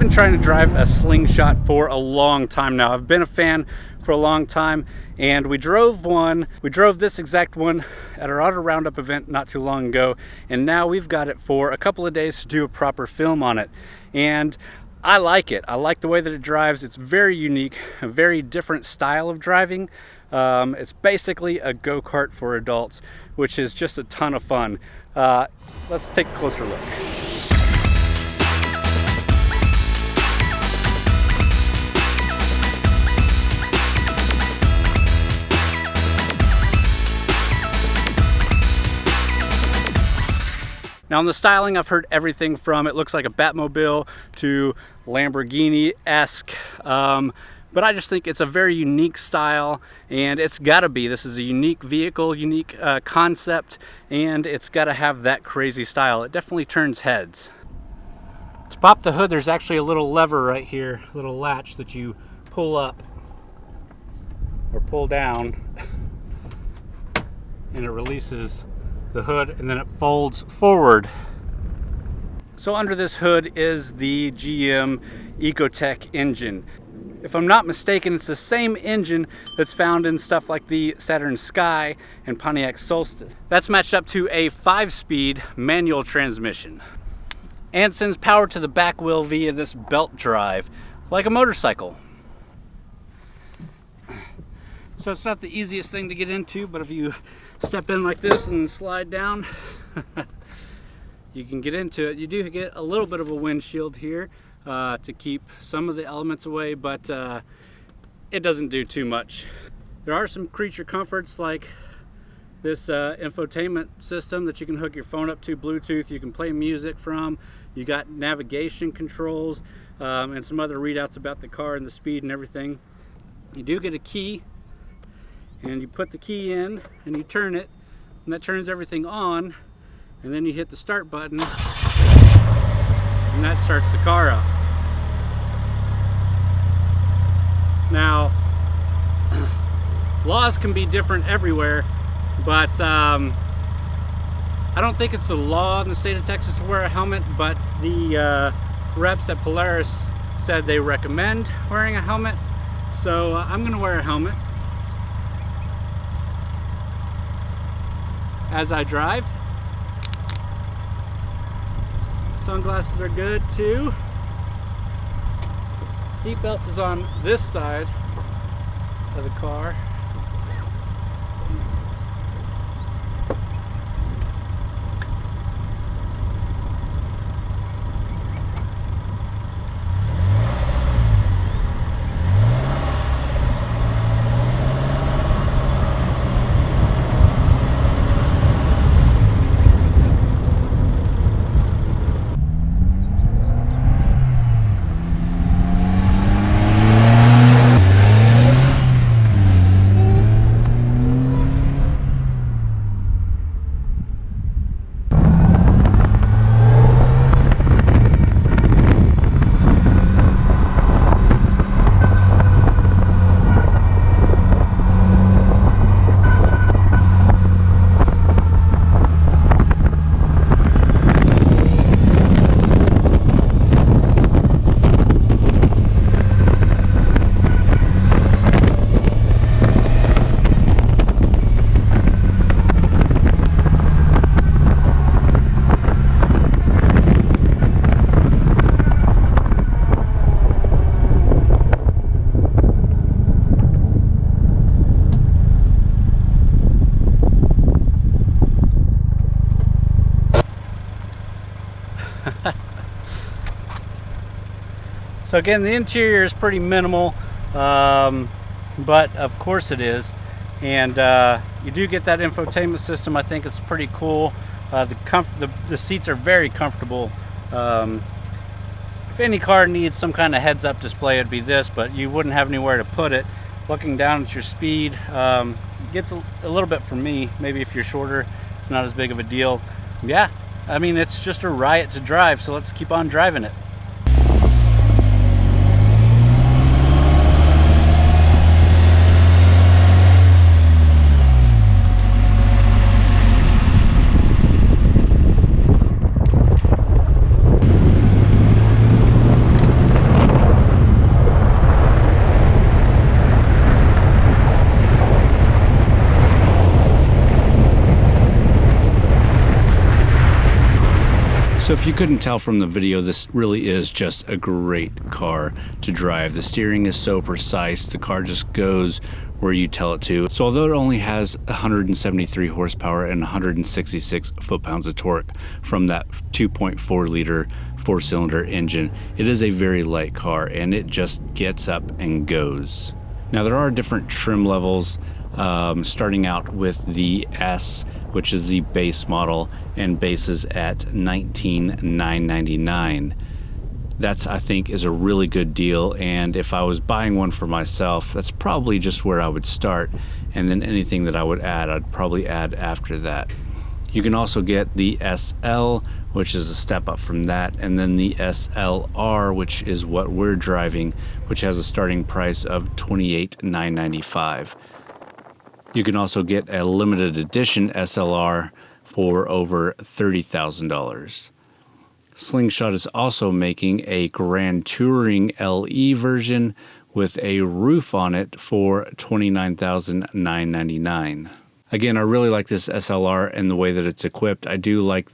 been trying to drive a Slingshot for a long time now. I've been a fan for a long time, and we drove this exact one at our Auto Roundup event not too long ago, and now we've got it for a couple of days to do a proper film on it. And I like it. I like the way that it drives. It's very unique, a very different style of driving. It's basically a go-kart for adults, which is just a ton of fun. Let's take a closer look. Now on the styling, I've heard everything from it looks like a Batmobile to Lamborghini-esque, but I just think it's a very unique style, and it's gotta be. This is a unique vehicle, unique concept, and it's gotta have that crazy style. It definitely turns heads. To pop the hood, there's actually a little lever right here, a little latch that you pull up or pull down, and it releases the hood, and then it folds forward. So under this hood is the GM Ecotec engine. If I'm not mistaken, it's the same engine that's found in stuff like the Saturn Sky and Pontiac Solstice. That's matched up to a 5-speed manual transmission and sends power to the back wheel via this belt drive, like a motorcycle. So it's not the easiest thing to get into, but if you step in like this and then slide down, you can get into it. You do get a little bit of a windshield here to keep some of the elements away, but it doesn't do too much. There are some creature comforts like this infotainment system that you can hook your phone up to, Bluetooth. You can play music from. You got navigation controls and some other readouts about the car and the speed and everything. You do get a key, and you put the key in and you turn it, and that turns everything on, and then you hit the start button and that starts the car up. Now, laws can be different everywhere, but I don't think it's the law in the state of Texas to wear a helmet, but the reps at Polaris said they recommend wearing a helmet, so I'm gonna wear a helmet as I drive. Sunglasses are good too. Seatbelt is on this side of the car. So again, the interior is pretty minimal, but of course it is. And you do get that infotainment system. I think it's pretty cool. The seats are very comfortable. If any car needs some kind of heads-up display, it'd be this, but you wouldn't have anywhere to put it. Looking down at your speed gets a little bit for me. Maybe if you're shorter, it's not as big of a deal. Yeah, I mean, it's just a riot to drive, so let's keep on driving it. So if you couldn't tell from the video, this really is just a great car to drive. The steering is so precise, the car just goes where you tell it to. So although it only has 173 horsepower and 166 foot-pounds of torque from that 2.4 liter four-cylinder engine, it is a very light car and it just gets up and goes. Now there are different trim levels, starting out with the S, which is the base model, and bases at $19,999. That's, I think, is a really good deal, and if I was buying one for myself, that's probably just where I would start, and then anything that I would add, I'd probably add after that. You can also get the SL, which is a step up from that, and then the SLR, which is what we're driving, which has a starting price of $28,995. You can also get a limited edition SLR for over $30,000. Slingshot is also making a Grand Touring LE version with a roof on it for $29,999. Again, I really like this SLR and the way that it's equipped. I do like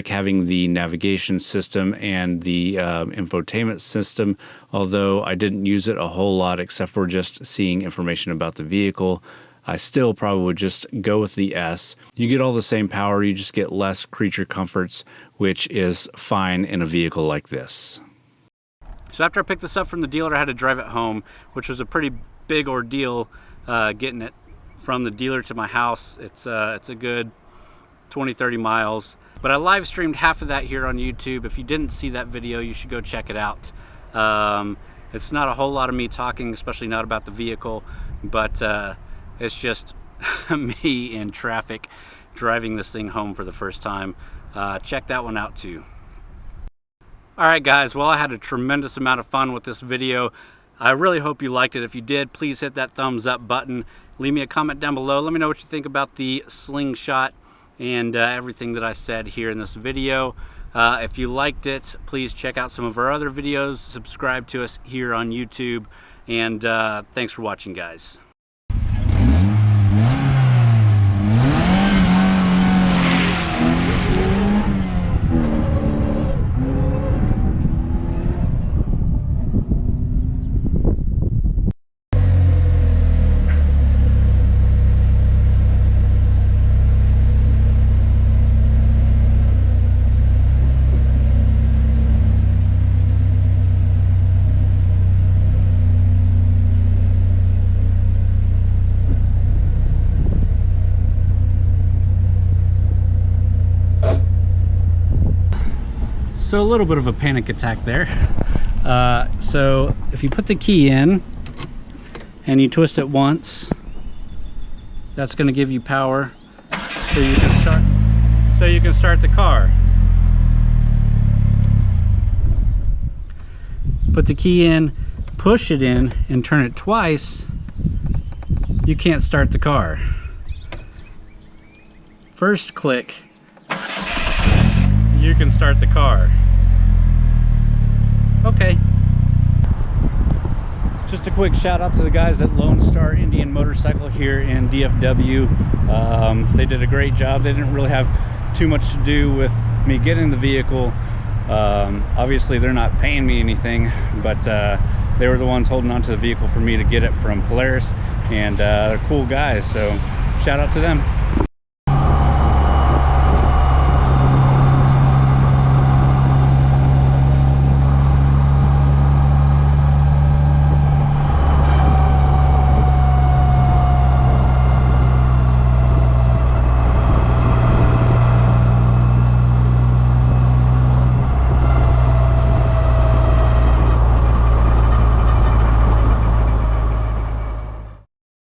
having the navigation system and the infotainment system, although I didn't use it a whole lot except for just seeing information about the vehicle. I still probably would just go with the S. You get all the same power, you just get less creature comforts, which is fine in a vehicle like this. So after I picked this up from the dealer, I had to drive it home, which was a pretty big ordeal getting it from the dealer to my house. It's a good 20-30 miles. But I live streamed half of that here on YouTube. If you didn't see that video, you should go check it out. It's not a whole lot of me talking, especially not about the vehicle, but it's just me in traffic driving this thing home for the first time. Check that one out too. Alright guys, well, I had a tremendous amount of fun with this video. I really hope you liked it. If you did, please hit that thumbs up button. Leave me a comment down below. Let me know what you think about the Slingshot and everything that I said here in this video. If you liked it, please check out some of our other videos. Subscribe to us here on YouTube. And thanks for watching, guys. So a little bit of a panic attack there. So if you put the key in and you twist it once, that's going to give you power so you can start the car. Put the key in, push it in, and turn it twice, you can't start the car. First click, you can start the car. Okay. Just a quick shout out to the guys at Lone Star Indian Motorcycle here in DFW. They did a great job. They didn't really have too much to do with me getting the vehicle. Obviously they're not paying me anything, but they were the ones holding on to the vehicle for me to get it from Polaris, and they're cool guys, so shout out to them.